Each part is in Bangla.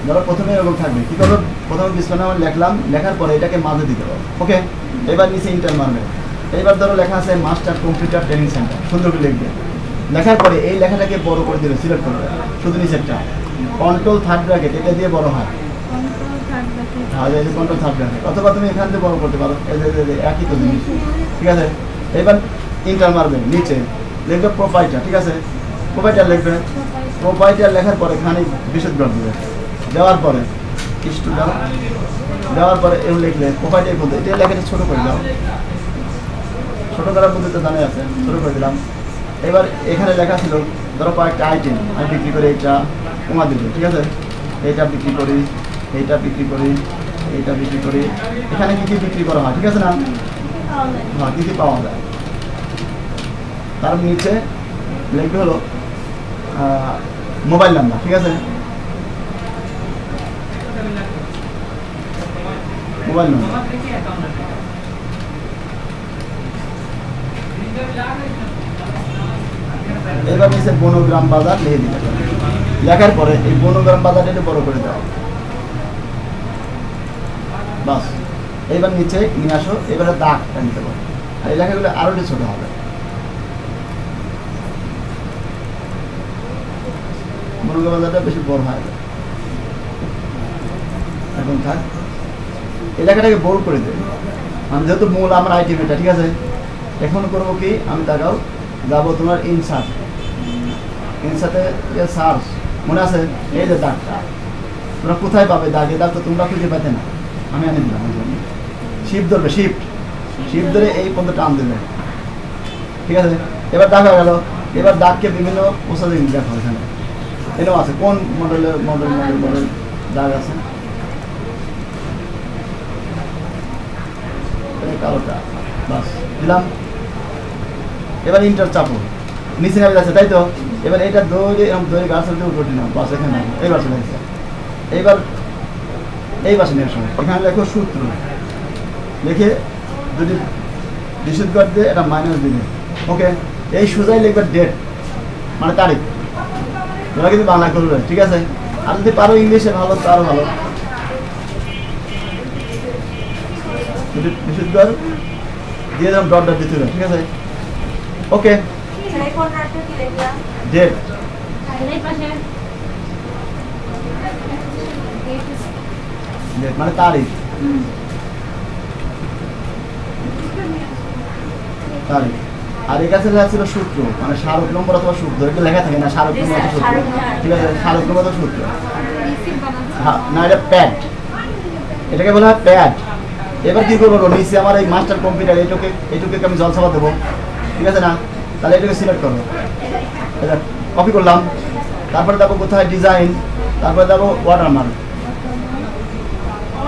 ধরো প্রথমে এরকম থাকবে, কী করবো, প্রথমে বিসমিল্লাহ লিখলাম, লেখার পরে এটাকে মাঝে দিতে পারবো। ওকে, এবার নিচে ইন্টার মারবে। এইবার ধরো লেখা আছে মাস্টার কম্পিউটার ট্রেনিং সেন্টার, সুন্দর করে লিখবে। লেখার পরে এই লেখাটাকে বড় করে দেবে, সিলেক্ট করবে শুধু নিচেরটা, কন্ট্রোল থার্ড ব্র্যাকেট, এটা দিয়ে বড় হয়। হ্যাঁ, এই যে কন্ট্রোল থার্ড ব্র্যাকেট, অথবা তুমি এখান থেকে বড় করতে পারো, এই যে একই তো জিনিস। ঠিক আছে, এবার ইন্টার মারবে, নিচে লিখবে প্রোফাইলটা। ঠিক আছে, প্রোফাইলটা লিখবে। প্রোফাইলটা লেখার পরে এখানে বিশদ করে দেবে, দেওয়ার পরে স্টুডেন্ট দেওয়ার পরে এও লিখলে প্রোফাইলটাই বলতে, এটা লেখাটা ছোটো করে দাও, ছোটো করার মধ্যে তো জানাই আছে, ছোটো করে দিলাম। এবার এখানে লেখা ছিল ধরো কয়েকটা আইটেম আমি বিক্রি করে, এইটা কমা দেবো। ঠিক আছে, এইটা বিক্রি করি, এইটা বিক্রি করি, এইটা বিক্রি করি, এখানে কী কী বিক্রি করা হয়। ঠিক আছে না, হ্যাঁ, কী কী পাওয়া যায়। তার নিচে লিখবে হলো মোবাইল নাম্বার। ঠিক আছে, মোবাইল নাম্বার। এবার নিচে বনগ্রাম বাজার লিখে দিতে হবে। লেখার পরে এই বনগ্রাম বাজারটা একটু বড় করে দাও, বাস। এইবার নিচে নিয়ে আসো, এবারে দাগটা নিতে পারো, আর এই লেখাগুলো আরও একটু ছোটো হবে। বনগ্রাম বাজারটা বেশি বড় হয়, এখন থাক। এই লেখাটাকে বোল্ড করে দেবে, আমি যেহেতু মূল আমার আইটেম এটা। ঠিক আছে, এখন করবো কি, আমি দেখাও যাবো তোমার ইনসার্ট, ইনসার্টে সার্চ, মনে আছে এই যে দাগটা, তোমরা কোথায় পাবে দাগ, এই দাগ তো তোমরা খুঁজে পাতে না, আমি আনি দিলাম। শিফট ধরবে, শিফট শিফট ধরে এই পর্যন্ত টান দেবে। ঠিক আছে, এবার দাগ হয়ে গেল। এবার দাগকে বিভিন্ন প্রসেসিং দেখো, এখানে এনেও আছে কোন মডেলের মডেল মডেল মডেল দাগ আছে, কালোটা, বাস দিলাম। এবার ইন্টার চাপো, নিচে নামে যাচ্ছে, তাই তো। এবার এটা দৌড়ে এরকম দৌড়ে গাছ উঠে নাও, বাস এখানে এইবার চলে গেছে। এইবার এই বাসে নেওয়ার সময় এখানে লেখো সূত্র, লিখে যদি নিষেধ করে দিয়ে এটা মাইনাস দিলে। ওকে, এই সোজাই লিখবে ডেট, মানে তারিখ, ওরা কিন্তু বাংলা করবে। ঠিক আছে, আর যদি পারো ইংলিশে ভালো তো আরও ভালো। যদি নিষেধ কর দিয়ে দিলাম, ডট ডট দিতে হবে। ঠিক আছে, ওকে, ডেট মানে তারিখ, তারিখ। আর এই কাছে লেখা ছিল সূত্র, মানে স্মারক নম্বর অথবা সূত্র, এটা লেখা থাকে না স্মারক নম্বর অথবা সূত্র। ঠিক আছে, স্মারক নম্বর অথবা সূত্র, হ্যাঁ না, এটা প্যাড, এটাকে বলা হয় প্যাড। এবার কী করবো, নিচে আমার এই মাস্টার কম্পিউটার এইটুকে আমি জলসাবা দেবো। ঠিক আছে না, তাহলে এটাকে সিলেক্ট করবো, এটা কপি করলাম। তারপরে যাবো কোথায়, ডিজাইন, তারপরে যাবো ওয়াটারমার্ক,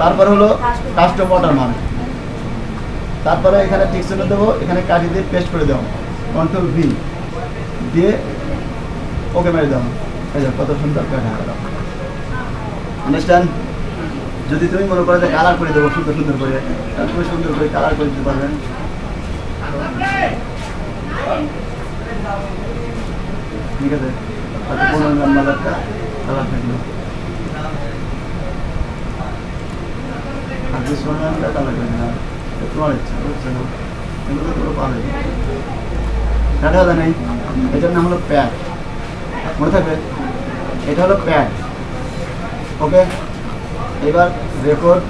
তারপরে হলো কাস্টম ওয়াটারমার্ক, তারপরে এখানে টিকচিহ্ন দেবো, এখানে কাটি দিয়ে পেস্ট করে দেবো, কন্ট্রোল ভি দিয়ে ওকে মেরে দেবো। এই যে কত সুন্দর কাটা হয়ে গেল, আন্ডারস্ট্যান্ড। যদি তুমি মনে করো যে কালার করে দেবো সুন্দর সুন্দর করে, তুমি সুন্দর করে কালার করে দিতে পারবেন। ঠিক আছে, হয়তো 15 নাম্বার একটা কালার থাকলো, আর 20 নাম্বার কালার করে দিলাম, তোমার ইচ্ছা, বুঝছো না, এগুলো তো পাবে। কাটা হতে নেই, এটার নাম হলো প্যাড, মনে থাকবে, এটা হলো প্যাড। ওকে, এবার রেকর্ড